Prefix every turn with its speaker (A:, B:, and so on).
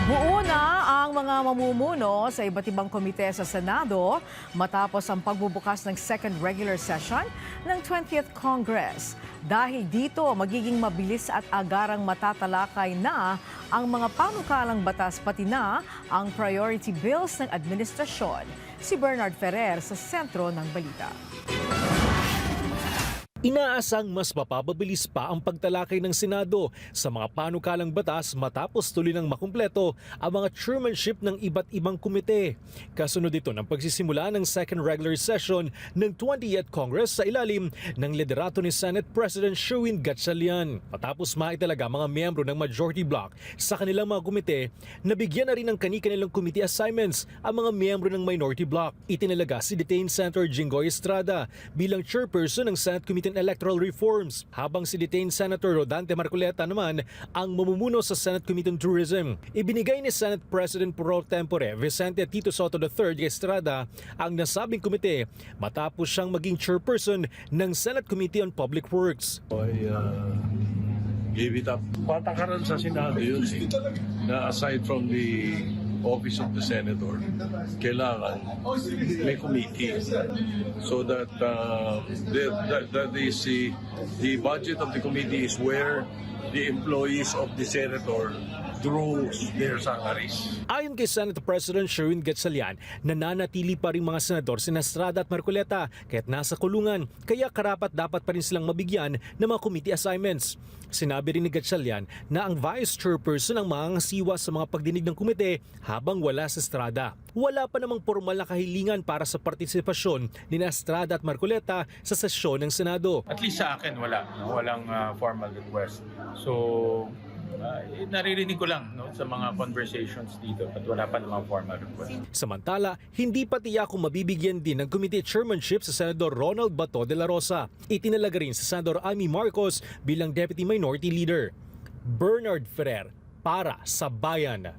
A: Buo na ang mga mamumuno sa iba't ibang komite sa Senado matapos ang pagbubukas ng second regular session ng 20th Congress. Dahil dito, magiging mabilis at agarang matatalakay na ang mga panukalang batas pati na ang priority bills ng administrasyon. Si Bernard Ferrer sa sentro ng balita.
B: Inaasang mas mapapabilis pa ang pagtalakay ng Senado sa mga panukalang batas matapos tuloy ng makumpleto ang mga chairmanship ng iba't ibang komite. Kasunod ito ng pagsisimula ng second regular session ng 20th Congress sa ilalim ng liderato ni Senate President Sherwin Gatchalian. Matapos maitalaga mga miyembro ng majority bloc sa kanilang mga komite, nabigyan na rin ng kani-kanilang committee assignments ang mga miyembro ng minority bloc. Itinalaga si detained Senator Jinggoy Estrada bilang chairperson ng Senate Committee on Electoral Reforms, habang si detained Senator Rodante Marcoleta naman ang mamumuno sa Senate Committee on Tourism. Ibinigay ni Senate President pro tempore Vicente Tito Soto III Estrada ang nasabing komite matapos siyang maging chairperson ng Senate Committee on Public Works.
C: I gave it up. Patakaran sa Senado yun na aside from the office of the senator, kailangan may committee so that that is the budget of the committee is where the employees of the senator draws their salaries.
B: Ayon kay Senate President Sherwin Gatchalian, nananatili pa rin mga senador sina Estrada at Marcoleta kahit nasa kulungan, kaya karapat-dapat pa rin silang mabigyan ng mga committee assignments. Sinabi rin ni Gatchalian na ang vice chairperson ang mangangasiwa sa mga pagdinig ng komite habang wala si Estrada. Wala pa namang formal na kahilingan para sa partisipasyon ni Estrada at Marcoleta sa sesyon ng Senado.
D: At least sa akin walang formal request. So naririnig ko lang sa mga conversations dito at wala pa namang formal request.
B: Samantala, hindi pa tiyak kung mabibigyan din ng committee chairmanship sa Senador Ronald Bato de la Rosa. Itinalaga rin sa Senador Amy Marcos bilang Deputy Minority Leader. Bernard Ferrer para sa Bayan.